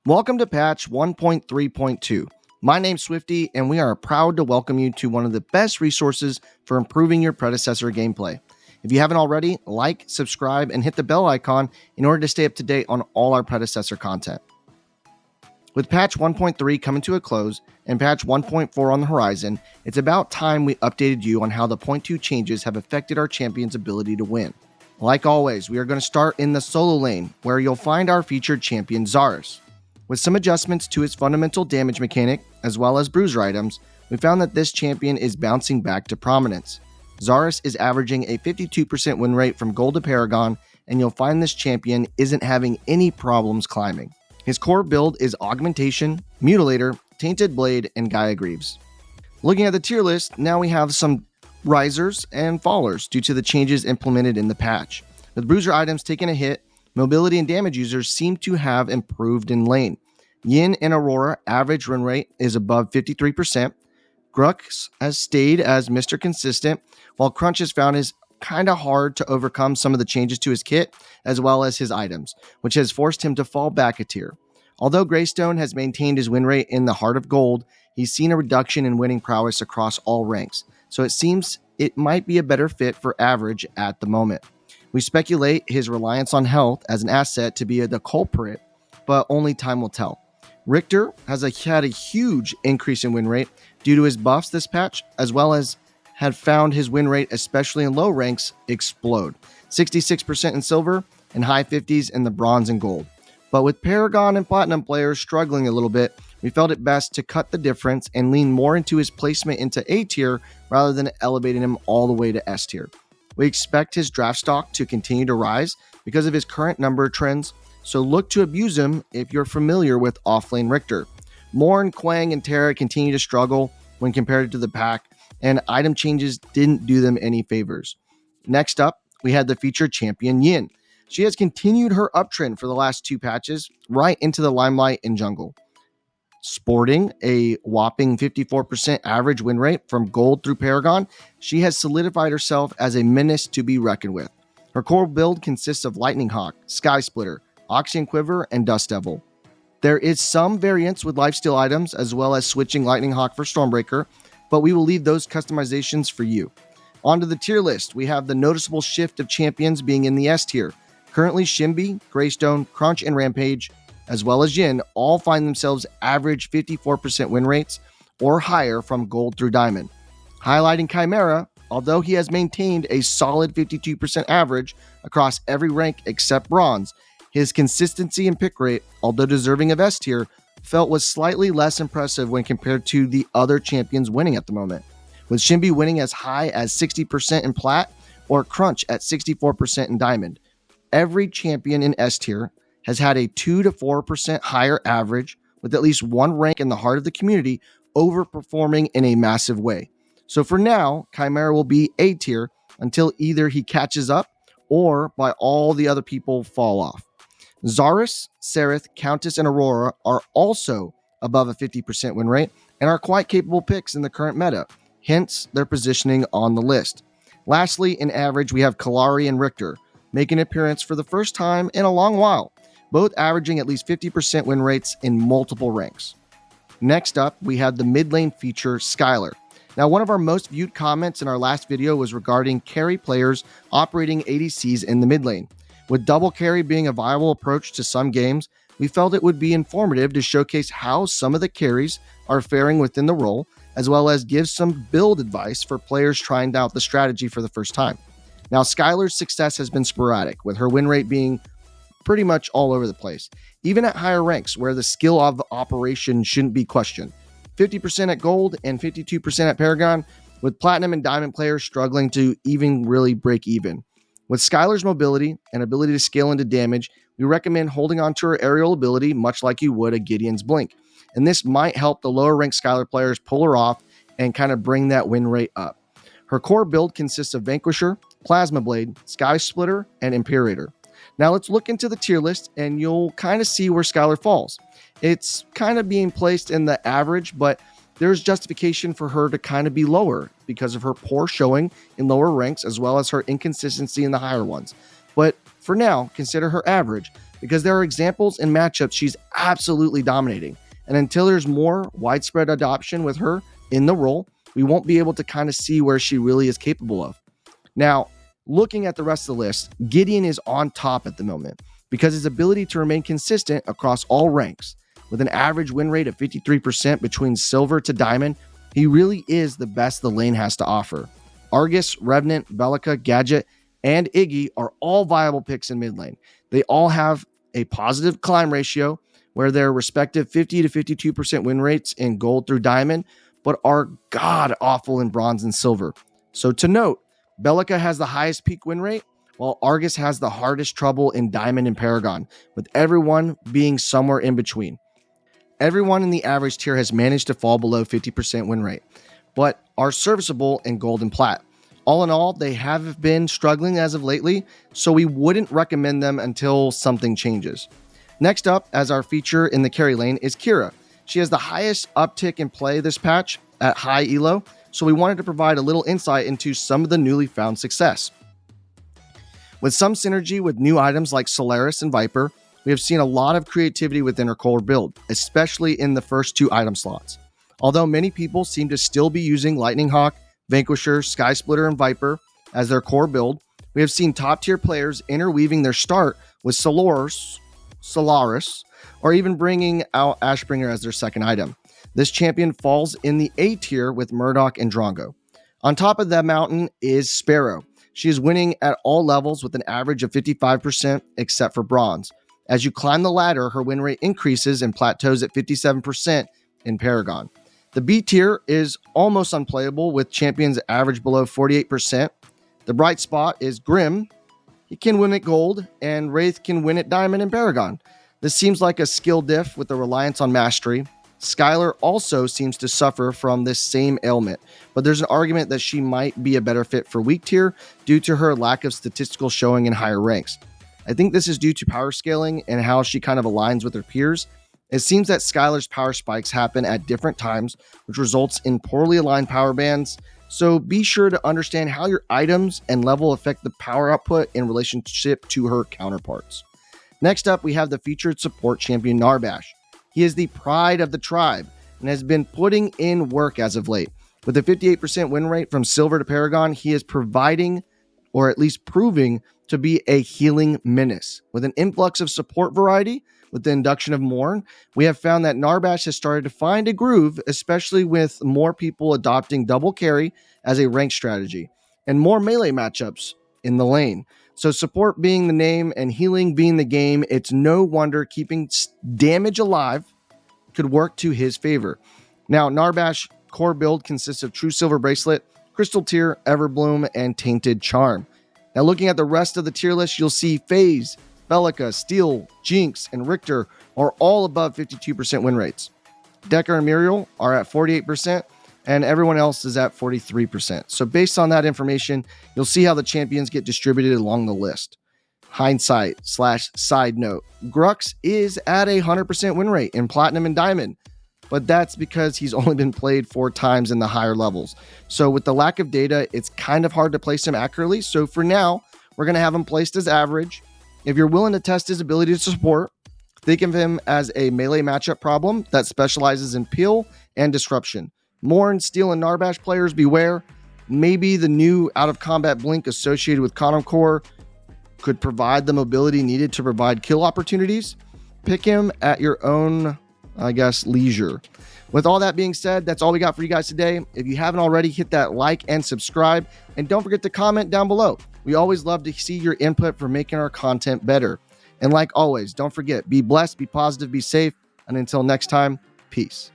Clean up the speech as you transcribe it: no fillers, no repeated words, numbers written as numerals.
Welcome to patch 1.3.2. My name's Swifty, and we are proud to welcome you to one of the best resources for improving your predecessor gameplay. If you haven't already, like, subscribe, and hit the bell icon in order to stay up to date on all our predecessor content. With patch 1.3 coming to a close and patch 1.4 on the horizon, it's about time we updated you on how the 0.2 changes have affected our champion's ability to win. Like always, we are going to start in the solo lane, where you'll find our featured champion Zarus. With some adjustments to his fundamental damage mechanic, as well as bruiser items, we found that this champion is bouncing back to prominence. Zarus is averaging a 52% win rate from Gold to Paragon, and you'll find this champion isn't having any problems climbing. His core build is Augmentation, Mutilator, Tainted Blade, and Gaia Greaves. Looking at the tier list, now we have some risers and fallers due to the changes implemented in the patch. With bruiser items taking a hit, mobility and damage users seem to have improved in lane. Yin and Aurora average run rate is above 53%. Grux has stayed as Mr. Consistent, while Crunch has found his kind of hard to overcome some of the changes to his kit as well as his items, which has forced him to fall back a tier. Although Greystone has maintained his win rate in the Heart of Gold, he's seen a reduction in winning prowess across all ranks, so it seems it might be a better fit for average at the moment. We speculate his reliance on health as an asset to be the culprit, but only time will tell. Richter has had a huge increase in win rate due to his buffs this patch, as well as had found his win rate, especially in low ranks, explode. 66% in silver and high 50s in the bronze and gold. But with Paragon and Platinum players struggling a little bit, we felt it best to cut the difference and lean more into his placement into A tier rather than elevating him all the way to S tier. We expect his draft stock to continue to rise because of his current number trends, so look to abuse him if you're familiar with offlane Richter. Morn, Quang, and Terra continue to struggle when compared to the pack, and item changes didn't do them any favors. Next up, we had the featured champion Yin. She has continued her uptrend for the last two patches, right into the limelight in jungle. Sporting a whopping 54% average win rate from Gold through Paragon, she has solidified herself as a menace to be reckoned with. Her core build consists of Lightning Hawk, Sky Splitter, Oxygen Quiver, and Dust Devil. There is some variance with lifesteal items, as well as switching Lightning Hawk for Stormbreaker, but we will leave those customizations for you. Onto the tier list, we have the noticeable shift of champions being in the S tier. Currently, Shimby, Greystone, Crunch, and Rampage, as well as Yin, all find themselves average 54% win rates or higher from Gold through Diamond. Highlighting Chimera, although he has maintained a solid 52% average across every rank except Bronze, his consistency and pick rate, although deserving of S tier, felt was slightly less impressive when compared to the other champions winning at the moment, with Shimby winning as high as 60% in Plat or Crunch at 64% in Diamond. Every champion in S tier has had a 2 to 4% higher average, with at least one rank in the heart of the community overperforming in a massive way. So for now, Chimera will be A tier until either he catches up or by all the other people fall off. Zarus, Sereth, Countess, and Aurora are also above a 50% win rate and are quite capable picks in the current meta, hence their positioning on the list. Lastly, in average, we have Kalari and Richter, making an appearance for the first time in a long while, both averaging at least 50% win rates in multiple ranks. Next up, we have the mid lane feature Skylar. Now, one of our most viewed comments in our last video was regarding carry players operating ADCs in the mid lane. With double carry being a viable approach to some games, we felt it would be informative to showcase how some of the carries are faring within the role, as well as give some build advice for players trying out the strategy for the first time. Now, Skylar's success has been sporadic, with her win rate being pretty much all over the place, even at higher ranks where the skill of the operation shouldn't be questioned. 50% at Gold and 52% at Paragon, with Platinum and Diamond players struggling to even really break even. With Skylar's mobility and ability to scale into damage, we recommend holding on to her aerial ability much like you would a Gideon's Blink, and this might help the lower ranked Skylar players pull her off and kind of bring that win rate up. Her core build consists of Vanquisher, Plasma Blade, Sky Splitter, and Imperator. Now let's look into the tier list and you'll kind of see where Skylar falls. It's kind of being placed in the average, but there's justification for her to kind of be lower because of her poor showing in lower ranks as well as her inconsistency in the higher ones. But for now, consider her average because there are examples in matchups she's absolutely dominating. And until there's more widespread adoption with her in the role, we won't be able to kind of see where she really is capable of. Now, looking at the rest of the list, Gideon is on top at the moment because his ability to remain consistent across all ranks, with an average win rate of 53% between silver to diamond, he really is the best the lane has to offer. Argus, Revenant, Bellica, Gadget, and Iggy are all viable picks in mid lane. They all have a positive climb ratio where their respective 50 to 52% win rates in gold through diamond, but are god awful in bronze and silver. So to note, Bellica has the highest peak win rate, while Argus has the hardest trouble in diamond and paragon, with everyone being somewhere in between. Everyone in the average tier has managed to fall below 50% win rate, but are serviceable in gold and plat. All in all, they have been struggling as of lately, so we wouldn't recommend them until something changes. Next up, as our feature in the carry lane, is Kira. She has the highest uptick in play this patch at high elo, so we wanted to provide a little insight into some of the newly found success. With some synergy with new items like Solaris and Viper, we have seen a lot of creativity within her core build, especially in the first 2 item slots. Although many people seem to still be using Lightning Hawk, Vanquisher, Sky Splitter, and Viper as their core build, we have seen top tier players interweaving their start with Solaris, or even bringing out Ashbringer as their second item. This champion falls in the A tier with Murdoch and Drongo. On top of that mountain is Sparrow. She is winning at all levels with an average of 55% except for bronze. As you climb the ladder, her win rate increases and plateaus at 57% in Paragon. The B tier is almost unplayable with champions average below 48%. The bright spot is Grim. He can win at gold, and Wraith can win at diamond and Paragon. This seems like a skill diff with a reliance on mastery. Skylar also seems to suffer from this same ailment, but there's an argument that she might be a better fit for weak tier due to her lack of statistical showing in higher ranks. I think this is due to power scaling and how she kind of aligns with her peers. It seems that Skylar's power spikes happen at different times, which results in poorly aligned power bands. So be sure to understand how your items and level affect the power output in relationship to her counterparts. Next up, we have the featured support champion Narbash. He is the pride of the tribe and has been putting in work as of late. With a 58% win rate from silver to Paragon, he is providing, or at least proving, to be a healing menace. With an influx of support variety, with the induction of Morn, we have found that Narbash has started to find a groove, especially with more people adopting double carry as a rank strategy, and more melee matchups in the lane. So support being the name and healing being the game, it's no wonder keeping damage alive could work to his favor. Now, Narbash core build consists of True Silver Bracelet, Crystal Tear, Everbloom, and Tainted Charm. Now, looking at the rest of the tier list, you'll see FaZe, Bellica, Steel, Jinx, and Richter are all above 52% win rates. Decker and Muriel are at 48%, and everyone else is at 43%. So based on that information, you'll see how the champions get distributed along the list. Hindsight/side note, Grux is at a 100% win rate in Platinum and Diamond, but that's because he's only been played 4 times in the higher levels. So with the lack of data, it's kind of hard to place him accurately. So for now, we're going to have him placed as average. If you're willing to test his ability to support, think of him as a melee matchup problem that specializes in peel and disruption. Morn, Steel, and Narbash players, beware. Maybe the new out-of-combat blink associated with Condom Core could provide the mobility needed to provide kill opportunities. Pick him at your own, leisure. With all that being said, that's all we got for you guys today. If you haven't already, hit that like and subscribe, and don't forget to comment down below. We always love to see your input for making our content better. And like always, don't forget, be blessed, be positive, be safe, and until next time, peace.